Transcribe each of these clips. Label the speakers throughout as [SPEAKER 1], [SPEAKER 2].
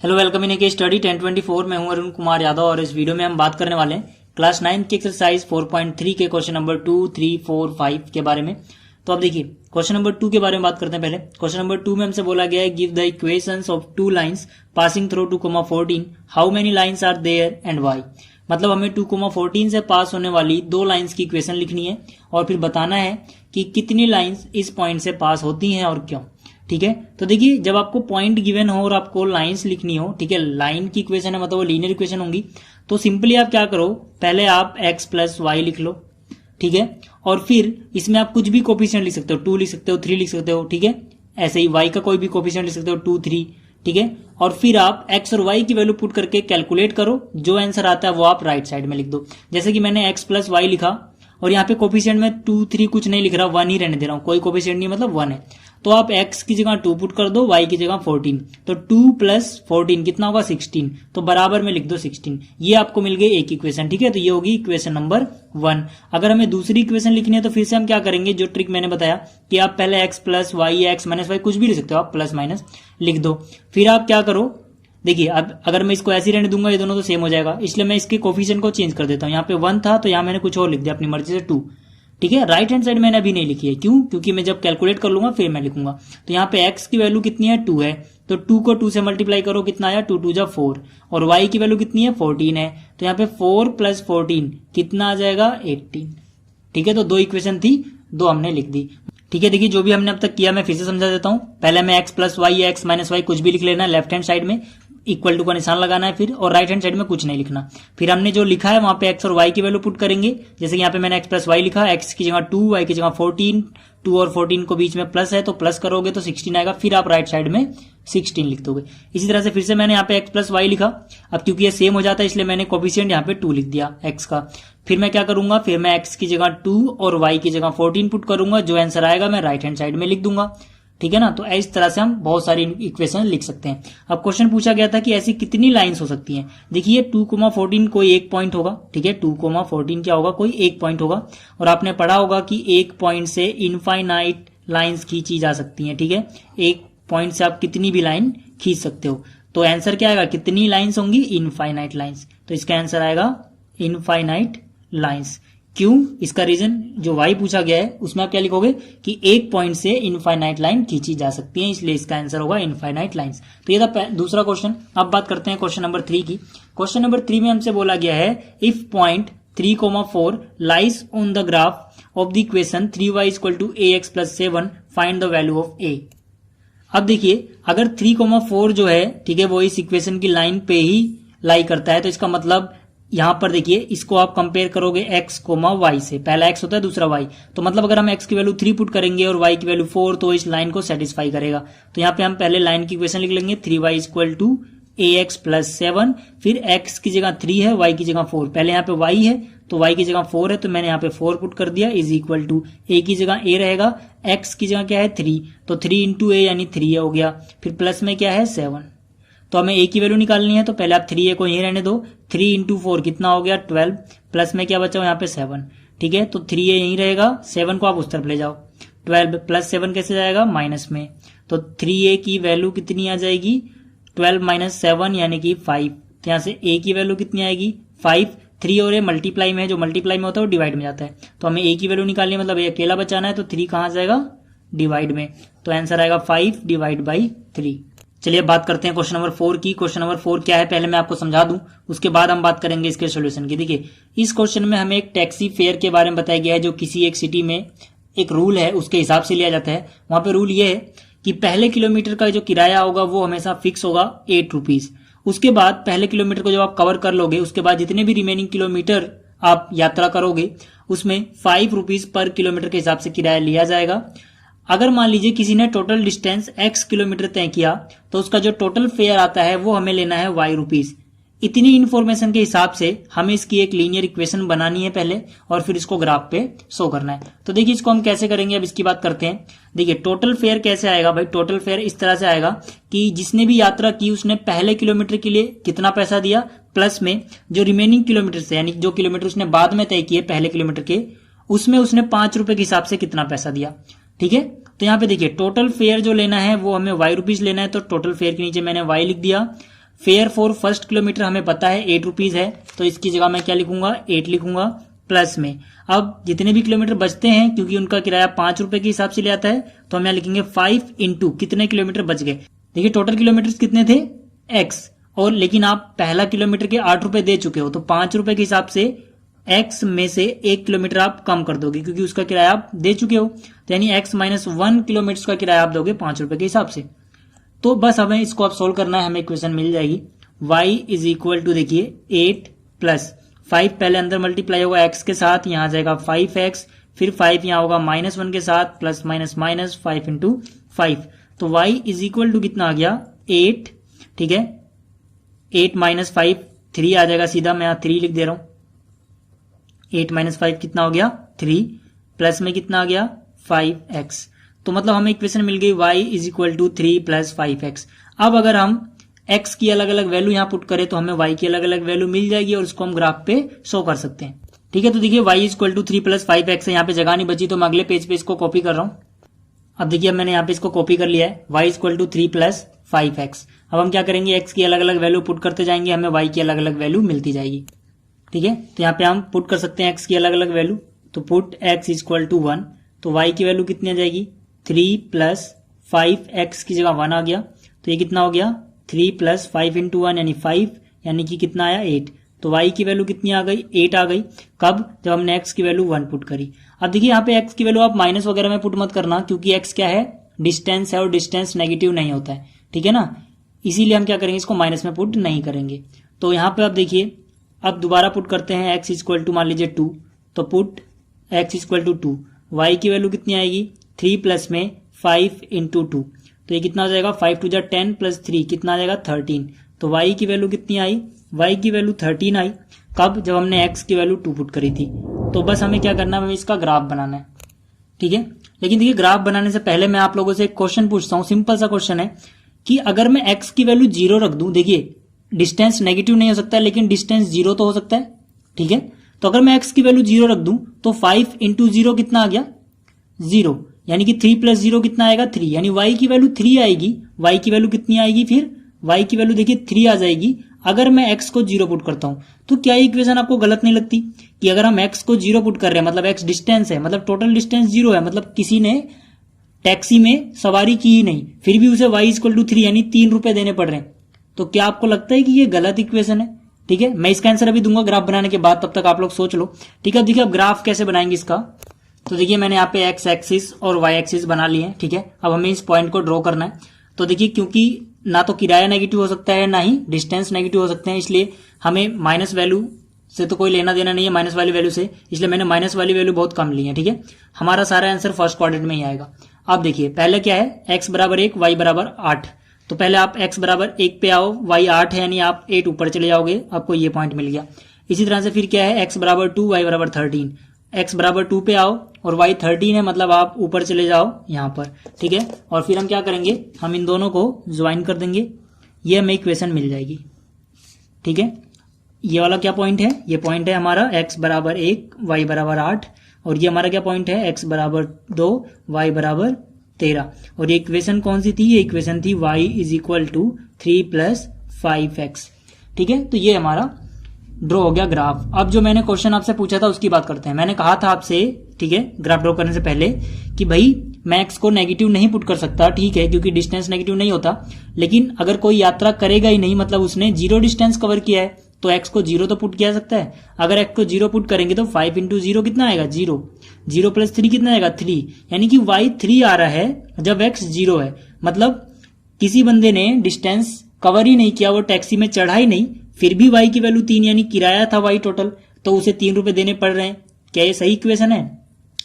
[SPEAKER 1] Hello, welcome in के study 1024। मैं हूं अरुण कुमार यादव और इस वीडियो में हम बात करने वाले हैं क्लास 9 की एक्सरसाइज 4.3 के क्वेश्चन नंबर 2, 3, 4, 5 के बारे में। तो अब देखिए क्वेश्चन नंबर 2 के बारे में बात करते हैं। पहले क्वेश्चन नंबर 2 में हमसे बोला गया है give the equations of two lines passing through 2,14 how many lines are there and why. मतलब हमें 2,14 से पास होने वाली दो लाइंस की इक्वेशन लिखनी है और फिर बताना है कि कितनी लाइंस इस पॉइंट से पास होती हैं और क्यों। ठीक है, तो देखिए जब आपको पॉइंट गिवन हो और आपको लाइंस लिखनी हो, ठीक है, लाइन की इक्वेशन है मतलब वो लीनियर इक्वेशन होंगी, तो सिंपली आप क्या करो, पहले आप x प्लस वाई लिख लो, ठीक है, और फिर इसमें आप कुछ भी कोफिशिएंट लिख सकते हो, 2 लिख सकते हो, 3 लिख सकते हो, ठीक है, ऐसे ही y का कोई भी कोफिशिएंट लिख सकते हो 2, 3, ठीक है, और फिर आप x और y की वैल्यू पुट करके कैलकुलेट करो, जो आंसर आता है वो आप राइट साइड में लिख दो। जैसे कि मैंने x प्लस वाई लिखा और यहाँ पे कोफिशिएंट में 2, 3 कुछ नहीं लिख रहा, 1 ही रहने दे रहा हूं, कोई कोफिशिएंट नहीं मतलब 1 है, तो आप x की जगह 2 पुट कर दो, y की जगह 14, तो 2 प्लस 14 कितना होगा 16, तो बराबर में लिख दो 16। ये आपको मिल गई एक इक्वेशन, ठीक है, तो ये होगी इक्वेशन नंबर 1। अगर हमें दूसरी इक्वेशन लिखनी है तो फिर से हम क्या करेंगे, जो ट्रिक मैंने बताया कि आप पहले x plus y, x minus y कुछ भी लिख सकते हो, आप प्लस माइनस लिख दो। फिर आप क्या करो, देखिए अब अगर मैं इसको ऐसे ही रहने दूंगा ये दोनों तो सेम हो जाएगा, इसलिए मैं इसके कोफिशिएंट को चेंज कर देता हूं। यहाँ पे 1 था तो यहाँ मैंने कुछ और लिख दिया अपनी मर्जी से 2, ठीक है। राइट हैंड साइड मैंने अभी नहीं लिखी है, क्यों, क्योंकि मैं जब कैलकुलेट कर लूंगा फिर मैं लिखूंगा। तो यहाँ पे x की वैल्यू कितनी है 2 है, तो 2 को 2 से मल्टीप्लाई करो, कितना आया 2 2 जा 4, और y की वैल्यू कितनी है 14 है, तो यहाँ पे 4 प्लस 14 कितना आ जाएगा 18, ठीक है। तो दो इक्वेशन थी, दो हमने लिख दी, ठीक है। देखिए जो भी हमने अब तक किया मैं फिर से समझा देता हूं। पहले मैं x प्लस वाई या x माइनस वाई कुछ भी लिख लेना है, लेफ्ट हैंड साइड में इक्वल टू का निशान लगाना है फिर, और राइट हैंड साइड में कुछ नहीं लिखना। फिर हमने जो लिखा है वहां पे x और y की वैल्यू पुट करेंगे। जैसे कि यहाँ पे मैंने x प्लस वाई लिखा, x की जगह 2, y की जगह 14, 2 और 14 को बीच में प्लस है तो प्लस करोगे तो 16 आएगा, फिर आप राइट साइड में 16 लिख दोगे। इसी तरह से फिर से मैंने यहाँ पे x प्लस वाई लिखा, अब क्योंकि ये सेम हो जाता है इसलिए मैंने कोफिशिएंट यहाँ पे 2 लिख दिया x का। फिर मैं क्या करूंगा, फिर मैं x की जगह 2 और y की जगह 14 पुट करूंगा, जो आंसर आएगा मैं राइट हैंड साइड में लिख दूंगा, ठीक है ना। तो इस तरह से हम बहुत सारी इक्वेशन लिख सकते हैं। अब क्वेश्चन पूछा गया था कि ऐसी कितनी लाइंस हो सकती हैं। देखिए 2,14 कोई एक पॉइंट होगा, ठीक है, 2,14 क्या होगा, कोई एक पॉइंट होगा, और आपने पढ़ा होगा कि एक पॉइंट से इनफाइनाइट लाइंस खींची जा सकती हैं, ठीक है, एक पॉइंट से आप कितनी भी लाइन खींच सकते हो। तो आंसर क्या आएगा, कितनी लाइंस होंगी, इनफाइनाइट लाइंस, तो इसका आंसर आएगा इनफाइनाइट लाइंस। क्यों, इसका रीजन जो y पूछा गया है उसमें आप क्या लिखोगे कि एक पॉइंट से इनफाइनाइट लाइन खींची जा सकती है, इसलिए इसका आंसर होगा इनफाइनाइट लाइंस। तो ये था दूसरा क्वेश्चन। अब बात करते हैं क्वेश्चन नंबर 3 की। क्वेश्चन नंबर 3 में हमसे बोला गया है if point 3,4 lies on the graph of the equation 3y = ax + 7 find the value of a। अब देखिए अगर 3,4 जो है, ठीक है, वो इस इक्वेशन की लाइन पे ही लाई करता है, तो इसका मतलब यहां पर देखिए इसको आप कंपेयर करोगे x, y से, पहला x होता है दूसरा y, तो मतलब अगर हम x की वैल्यू 3 पुट करेंगे और y की वैल्यू 4 तो इस लाइन को सेटिस्फाई करेगा। तो यहाँ पे हम पहले लाइन की इक्वेशन लिख लेंगे 3y = ax + 7, फिर x की जगह 3 है, y की जगह 4, पहले यहाँ पे y है तो y की जगह 4 है तो मैंने यहाँ पे 4 पुट कर दिया, = a की जगह a रहेगा, x की जगह क्या है 3, तो 3 × a यानी 3a हो गया, फिर प्लस में क्या है 7, तो हमें a की वैल्यू निकालनी है, तो पहले आप 3a को यहीं रहने दो, 3 × 4 कितना हो गया 12, प्लस में क्या बचा यहाँ पे 7, ठीक है, तो 3a यहीं रहेगा, 7 को आप उस तरफ ले जाओ, 12 प्लस 7 कैसे जाएगा माइनस में, तो 3a की वैल्यू कितनी आ जाएगी 12 - 7 यानी कि 5, तो यहाँ से a की वैल्यू कितनी आएगी 5, 3 और a मल्टीप्लाई में है, जो मल्टीप्लाई में होता है वो डिवाइड में जाता है, तो हमें a की वैल्यू निकालनी है, मतलब a अकेला बचाना है, तो 3 कहाँ जाएगा डिवाइड में, तो आंसर आएगा 5 / 3। चलिए बात करते हैं क्वेश्चन नंबर 4 की। क्वेश्चन नंबर 4 क्या है पहले मैं आपको समझा दूं, उसके बाद हम बात करेंगे इसके सॉल्यूशन की। देखिए इस क्वेश्चन में हमें एक टैक्सी फेयर के बारे में बताया गया है, जो किसी एक सिटी में एक रूल है उसके हिसाब से लिया जाता है। वहां पे रूल ये है कि पहले किलोमीटर का जो किराया होगा वो हमेशा फिक्स होगा 8 रुपीज। उसके बाद पहले किलोमीटर को जब आप कवर कर लोगे उसके बाद जितने भी रिमेनिंग किलोमीटर आप यात्रा करोगे उसमें 5 रुपीज पर किलोमीटर के हिसाब से किराया लिया जाएगा। अगर मान लीजिए किसी ने टोटल डिस्टेंस x किलोमीटर तय किया तो उसका जो टोटल फेयर आता है वो हमें लेना है y रुपीज। इतनी इन्फॉर्मेशन के हिसाब से हमें इसकी एक लीनियर इक्वेशन बनानी है पहले और फिर इसको ग्राफ पे शो करना है। तो देखिए इसको हम कैसे करेंगे, अब इसकी बात करते हैं। देखिए टोटल फेयर कैसे आएगा भाई, टोटल फेयर इस तरह से आएगा कि जिसने भी यात्रा की उसने पहले किलोमीटर के लिए कितना पैसा दिया, प्लस में जो रिमेनिंग किलोमीटर से यानी जो किलोमीटर उसने बाद में तय किए पहले किलोमीटर के, उसमें उसने 5 रुपए के हिसाब से कितना पैसा दिया, ठीक है। तो यहाँ पे देखिए टोटल फेयर जो लेना है वो हमें y रुपीज लेना है, तो टोटल फेयर के नीचे मैंने y लिख दिया। फेयर फॉर फर्स्ट किलोमीटर हमें पता है 8 रुपीज है, तो इसकी जगह मैं क्या लिखूंगा 8 लिखूंगा प्लस में। अब जितने भी किलोमीटर बचते हैं क्योंकि उनका किराया 5 रुपए के हिसाब से ले आता है, तो हम यहाँ लिखेंगे 5 इंटू कितने किलोमीटर बच गए। देखिए टोटल किलोमीटर कितने थे x, और लेकिन आप पहला किलोमीटर के 8 रुपए दे चुके हो, तो 5 रुपए के हिसाब से x में से 1 किलोमीटर आप कम कर दोगे क्योंकि उसका किराया आप दे चुके हो, तो यानी x माइनस 1 किलोमीटर का किराया आप दोगे 5 रुपए के हिसाब से। तो बस हमें इसको आप सोल्व करना है, हमें इक्वेशन मिल जाएगी y इज इक्वल टू देखिए 8 प्लस 5 पहले अंदर मल्टीप्लाई होगा x के साथ, यहां आ जाएगा 5x, फिर 5 यहां होगा -1 के साथ, प्लस माइनस माइनस 5 इंटू 5, तो y इज इक्वल टू कितना आ गया 8, ठीक है 8 माइनस 5 3 आ जाएगा सीधा, मैं यहाँ 3 लिख दे रहा हूं। 8 माइनस 5 कितना हो गया 3, प्लस में कितना आ गया 5x, तो मतलब हमें इक्वेशन मिल गई y is equal to 3 plus 5x। अब अगर हम x की अलग अलग वैल्यू यहाँ पुट करें तो हमें y की अलग अलग वैल्यू मिल जाएगी और उसको हम ग्राफ पे शो कर सकते हैं। ठीक है, तो देखिए y is equal to 3 plus 5x है, यहाँ पे जगह नहीं बची तो मैं अगले पेज पे इसको कॉपी कर रहा हूँ। अब देखिए मैं यहाँ पे इसको कॉपी कर लिया है, y is equal to 3 plus 5x। अब हम क्या करेंगे x की अलग अलग वैल्यू पुट करते जाएंगे, हमें y की अलग अलग वैल्यू मिलती जाएगी। ठीक है, तो यहाँ पे हम पुट कर सकते हैं x की अलग अलग वैल्यू, तो put x is equal to 1, तो y की वैल्यू कितनी आ जाएगी 3 प्लस 5x की जगह 1 आ गया, तो ये कितना हो गया 3 प्लस 5 इंटू 1 यानी 5, यानी कि कितना आया 8, तो y की वैल्यू कितनी आ गई 8 आ गई। कब, जब हमने x की वैल्यू 1 पुट करी। अब देखिए यहाँ पे x की वैल्यू आप माइनस वगैरह में पुट मत करना क्योंकि x क्या है डिस्टेंस है और डिस्टेंस नेगेटिव नहीं होता है, ठीक है ना, इसीलिए हम क्या करेंगे इसको माइनस में पुट नहीं करेंगे। तो यहाँ पे आप देखिए अब दोबारा पुट करते हैं x इक्वल टू मान लीजिए 2, तो put x equal to 2, y की वैल्यू कितनी आएगी 3 प्लस में 5 इंटू 2, तो ये कितना हो जाएगा 5 टू जा 10 प्लस 3 कितना आ जाएगा 13, तो y की वैल्यू कितनी आई y की वैल्यू 13 आई। कब, जब हमने x की वैल्यू 2 पुट करी थी। तो बस हमें क्या करना है, हमें इसका ग्राफ बनाना है। ठीक है, लेकिन देखिए ग्राफ बनाने से पहले मैं आप लोगों से एक क्वेश्चन पूछता हूं, सिंपल सा क्वेश्चन है कि अगर मैं x की वैल्यू 0 रख दूं, देखिए डिस्टेंस नेगेटिव नहीं हो सकता है लेकिन डिस्टेंस 0 तो हो सकता है। ठीक है, तो अगर मैं x की वैल्यू 0 रख दूं तो 5 इंटू 0 कितना आ गया 0, यानी कि 3 प्लस 0 कितना आएगा 3, यानी y की वैल्यू 3 आएगी। y की वैल्यू कितनी आएगी, फिर y की वैल्यू देखिए 3 आ जाएगी अगर मैं x को 0 पुट करता हूं। तो क्या ये इक्वेशन आपको गलत नहीं लगती कि अगर हम x को 0 पुट कर रहे हैं मतलब x डिस्टेंस है, मतलब टोटल डिस्टेंस 0 है, मतलब किसी ने टैक्सी में सवारी की ही नहीं, फिर भी उसे y इक्वल टू 3 यानी 3 रुपए देने पड़ रहे हैं, तो क्या आपको लगता है कि ये गलत इक्वेशन है। ठीक है, मैं इसका आंसर अभी दूंगा ग्राफ बनाने के बाद, तब तक आप लोग सोच लो। ठीक है, अब देखिए अब ग्राफ कैसे बनाएंगे इसका, तो देखिए मैंने यहाँ पे x एक्सिस और y एक्सिस बना लिए हैं। ठीक है, अब हमें इस पॉइंट को ड्रॉ करना है। तो देखिए क्योंकि ना तो किराया नेगेटिव हो सकता है ना ही डिस्टेंस नेगेटिव हो सकते हैं, इसलिए हमें माइनस वैल्यू से तो कोई लेना देना नहीं है माइनस वाली वैल्यू से, इसलिए मैंने माइनस वाली वैल्यू बहुत कम ली है। ठीक है, हमारा सारा आंसर फर्स्ट क्वाड्रेंट में ही आएगा। अब देखिए पहले क्या है x बराबर 1 y बराबर 8, तो पहले आप x बराबर 1 पे आओ, y 8 है यानी आप 8 ऊपर चले जाओगे, आपको ये पॉइंट मिल गया। इसी तरह से फिर क्या है x बराबर 2 y बराबर 13, x बराबर 2 पे आओ और y 13 है मतलब आप ऊपर चले जाओ यहाँ पर। ठीक है, और फिर हम क्या करेंगे, हम इन दोनों को ज्वाइन कर देंगे, ये हमें इक्वेशन मिल जाएगी। ठीक है, ये वाला क्या पॉइंट है, ये पॉइंट है हमारा x बराबर 1 y बराबर 8, और ये हमारा क्या पॉइंट है x बराबर 2 y बराबर 13, और ये इक्वेशन कौन सी थी, ये इक्वेशन थी y is equal to 3 plus 5x। ठीक है, तो ये हमारा ड्रॉ हो गया ग्राफ। अब जो मैंने क्वेश्चन आपसे पूछा था उसकी बात करते हैं। मैंने कहा था आपसे, ठीक है, ग्राफ ड्रॉ करने से पहले कि भाई मैं x को नेगेटिव नहीं पुट कर सकता, ठीक है, क्योंकि डिस्टेंस नेगेटिव नहीं होता, लेकिन अगर कोई यात्रा करेगा ही नहीं मतलब उसने 0 डिस्टेंस कवर किया है तो x को 0 तो पुट किया जा सकता है। अगर x को 0 पुट करेंगे तो 5 इंटू 0 कितना आएगा 0, 0 प्लस 3 कितना आएगा 3, यानी कि y 3 आ रहा है जब x 0 है, मतलब किसी बंदे ने डिस्टेंस कवर ही नहीं किया, वो टैक्सी में चढ़ा ही नहीं, फिर भी y की वैल्यू 3 यानी किराया था y टोटल, तो उसे 3 रुपए देने पड़ रहे हैं। क्या ये सही इक्वेशन है?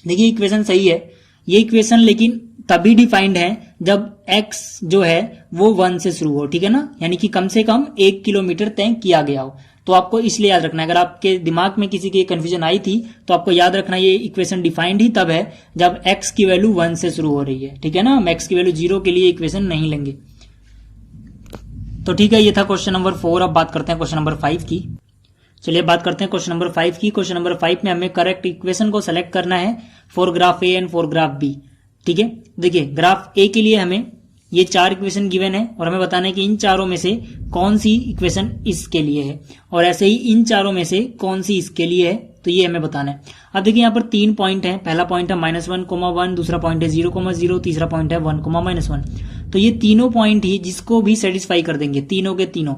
[SPEAKER 1] देखिए इक्वेशन सही है ये इक्वेशन, लेकिन तभी डिफाइंड है जब x जो है वो 1 से शुरू हो। ठीक है ना, यानी कि कम से कम 1 किलोमीटर तय किया गया हो। तो आपको इसलिए याद रखना है, अगर आपके दिमाग में किसी की कंफ्यूजन आई थी तो आपको याद रखना ये इक्वेशन डिफाइंड ही तब है जब x की वैल्यू 1 से शुरू हो रही है। ठीक है ना, हम x की वैल्यू 0 के लिए इक्वेशन नहीं लेंगे। तो ठीक है, ये था क्वेश्चन नंबर 4। अब बात करते हैं क्वेश्चन नंबर 5 की। चलिए बात करते हैं क्वेश्चन नंबर 5 की। क्वेश्चन नंबर 5 में हमें करेक्ट इक्वेशन को सेलेक्ट करना है for graph A and for graph B. ठीक है, देखिए ग्राफ ए के लिए हमें ये 4 इक्वेशन गिवन है और हमें बताना है कि इन चारों में से कौन सी इक्वेशन इसके लिए है, और ऐसे ही इन चारों में से कौन सी इसके लिए है, तो ये हमें बताना है। अब देखिए यहाँ पर 3 पॉइंट हैं। पहला पॉइंट है -1, 1, दूसरा पॉइंट है 0, तीसरा पॉइंट है 1, -1। तो ये तीनों पॉइंट ही जिसको भी सेटिस्फाई कर देंगे, तीनों के तीनों,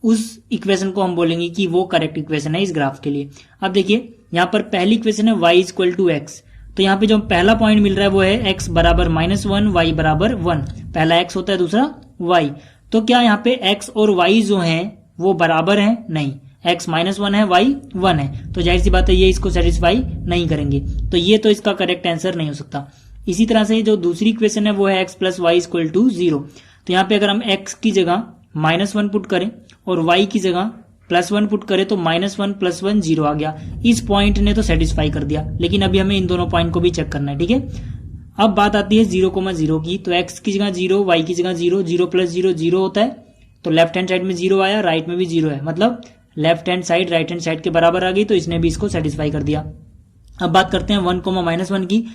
[SPEAKER 1] उस इक्वेशन को हम बोलेंगे कि वो करेक्ट इक्वेशन है इस ग्राफ के लिए। अब देखिए यहाँ पर पहली इक्वेशन है y = x, तो यहाँ पे जो पहला पॉइंट मिल रहा है वो है x बराबर -1, y बराबर 1। पहला x होता है, दूसरा y। तो क्या यहाँ पे x और y जो हैं वो बराबर हैं? नहीं, x -1 है, y 1 है, तो जाहिर सी बात है ये इसको सेटिस्फाई नहीं करेंगे, तो ये तो इसका करेक्ट आंसर नहीं हो सकता। इसी तरह से जो दूसरी इक्वेशन है वो है x + y = 0। तो यहाँ पे अगर हम x की जगह -1 पुट करें और y की जगह +1 पुट करें तो -1 + 1 0 आ गया। इस पॉइंट ने तो सेटिस्फाई कर दिया, लेकिन अभी हमें इन दोनों पॉइंट को भी चेक करना है, ठीक है। अब बात आती है 0,0 की, तो x की जगह 0, y की जगह 0, 0 + 0 0 होता है, तो लेफ्ट हैंड साइड में 0 आया, राइट में भी 0 है, मतलब left hand side right hand side के बराबर आ गई, तो इसने भी इसको सेटिस्फाई कर दिया। अब बात करते हैं 1, -1 की।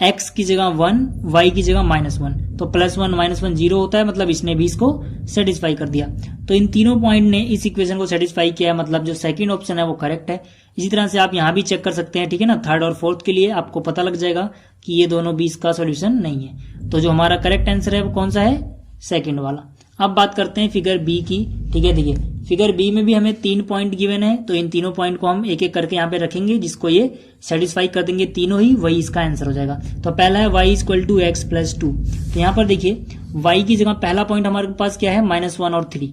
[SPEAKER 1] x की जगह 1, y की जगह -1, तो +1 -1 0 होता है, मतलब इसने भी इसको सेटिस्फाई कर दिया। तो इन तीनों पॉइंट ने इस इक्वेशन को सेटिस्फाई किया है, मतलब जो सेकंड ऑप्शन है वो करेक्ट है। इसी तरह से आप यहां भी चेक कर सकते हैं, ठीक है ना। थर्ड और फोर्थ के लिए आपको पता लग जाएगा कि ये दोनों भी इसका सोल्यूशन नहीं है। तो जो हमारा करेक्ट आंसर है वो कौन सा है? सेकंड वाला। अब बात करते हैं फिगर बी की, ठीक है। देखिए फिगर बी में भी हमें 3 पॉइंट गिवन है, तो इन तीनों पॉइंट को हम एक एक करके यहाँ पे रखेंगे, जिसको ये सेटिस्फाई कर देंगे तीनों ही, वही इसका आंसर हो जाएगा। तो पहला है y = x + 2। तो यहाँ पर देखिए y की जगह पहला पॉइंट हमारे पास क्या है? -1 और 3,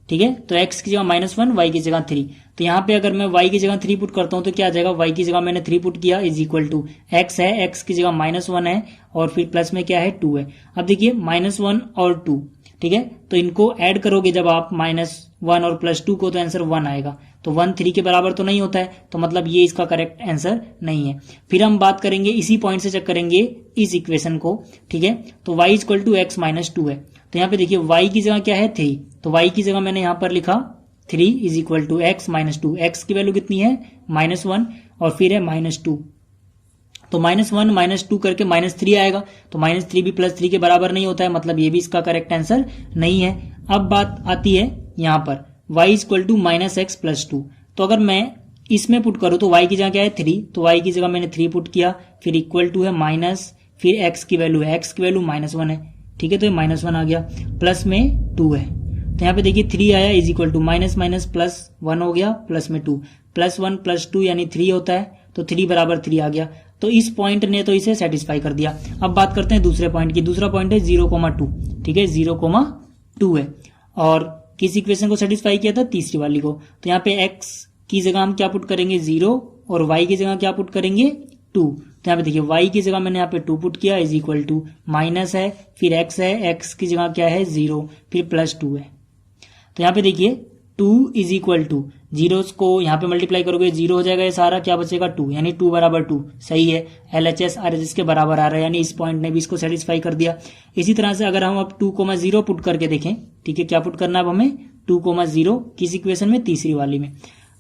[SPEAKER 1] ठीक है। तो x की जगह -1, y की जगह 3। तो यहाँ पे अगर मैं y की जगह 3 पुट करता हूँ तो क्या आ जाएगा? y की जगह मैंने 3 पुट किया = x है, x की जगह -1 है और फिर प्लस में क्या है? 2 है। अब देखिए -1 और 2, ठीक है, तो इनको ऐड करोगे जब आप -1 और +2 को, तो आंसर 1 आएगा। तो 1 3 के बराबर तो नहीं होता है, तो मतलब ये इसका करेक्ट आंसर नहीं है। फिर हम बात करेंगे, इसी पॉइंट से चेक करेंगे इस इक्वेशन को, ठीक है। तो y = x - 2 है, तो यहाँ पे देखिए y की जगह क्या है? 3, तो y की जगह मैंने यहाँ पर लिखा 3 = x - 2। x की वैल्यू कितनी है? -1 और फिर है -2, तो -1 -2 करके -3 आएगा, तो -3 भी +3 के बराबर नहीं होता है, मतलब ये भी इसका करेक्ट आंसर नहीं है। अब बात आती है यहाँ पर y = -x + 2। तो अगर मैं इसमें पुट करूँ तो y की जगह क्या है? 3, तो y की जगह मैंने 3 पुट किया, फिर = है माइनस, फिर x की वैल्यू है, x की वैल्यू -1 है, ठीक है, तो ये -1 आ गया, प्लस में 2 है। तो यहाँ पे देखिए 3 आया = -1 हो गया, प्लस में 2, +1 + 2 यानी 3 होता है, तो 3 = 3 आ गया। तो इस पॉइंट ने तो इसे सेटिस्फाई कर दिया। अब बात करते हैं दूसरे पॉइंट की। दूसरा पॉइंट है 0,2, ठीक है, 0,2 है, और किस इक्वेशन को सेटिस्फाई किया था? तीसरी वाली को। तो यहाँ पे x की जगह हम क्या पुट करेंगे? 0, और y की जगह क्या पुट करेंगे? 2। तो यहाँ पे देखिए y की जगह मैंने यहाँ पे 2 पुट किया = माइनस है, फिर x है, x की जगह क्या है? 0, फिर +2 है। तो यहाँ पे देखिए 2 = 0 को यहाँ पे मल्टीप्लाई करोगे 0 हो जाएगा, ये सारा क्या बचेगा? 2, यानी 2 = 2, सही है। LHS RHS के बराबर आ रहा है, यानी इस पॉइंट ने भी इसको सेटिस्फाई कर दिया। इसी तरह से अगर हम अब 2,0 पुट करके देखें, ठीक है, क्या पुट करना है अब हमें? 2,0 किस इक्वेशन में? तीसरी वाली में।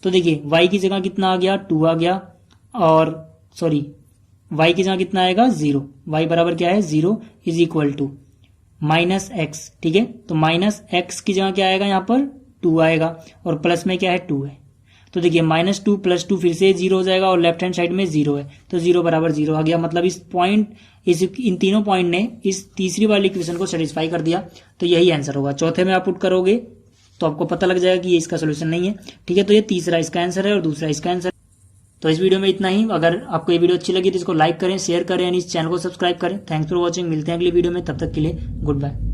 [SPEAKER 1] तो देखिए y की जगह कितना आ गया? 2 आ गया, और सॉरी y की जगह कितना आएगा? 0। y बराबर क्या है? 0 = -x, ठीक है। तो -x की जगह क्या आएगा? यहाँ पर 2 आएगा, और प्लस में क्या है? 2 है। तो देखिए -2 + 2 फिर से 0 हो जाएगा, और लेफ्ट हैंड साइड में 0 है, तो 0 = 0 आ गया। मतलब इन तीनों पॉइंट ने इस तीसरी वाली इक्वेशन को सेटिस्फाई कर दिया, तो यही आंसर होगा। चौथे में आप पुट करोगे तो आपको पता लग जाएगा कि ये इसका सोल्यूशन नहीं है, ठीक है। तो ये तीसरा इसका आंसर है और दूसरा इसका आंसर। तो इस वीडियो में इतना ही। अगर आपको ये वीडियो अच्छी लगी तो इसको लाइक करें, शेयर करें, यानी इस चैनल को सब्सक्राइब करें। Thanks for watching. मिलते हैं अगली वीडियो में, तब तक के लिए गुड बाय।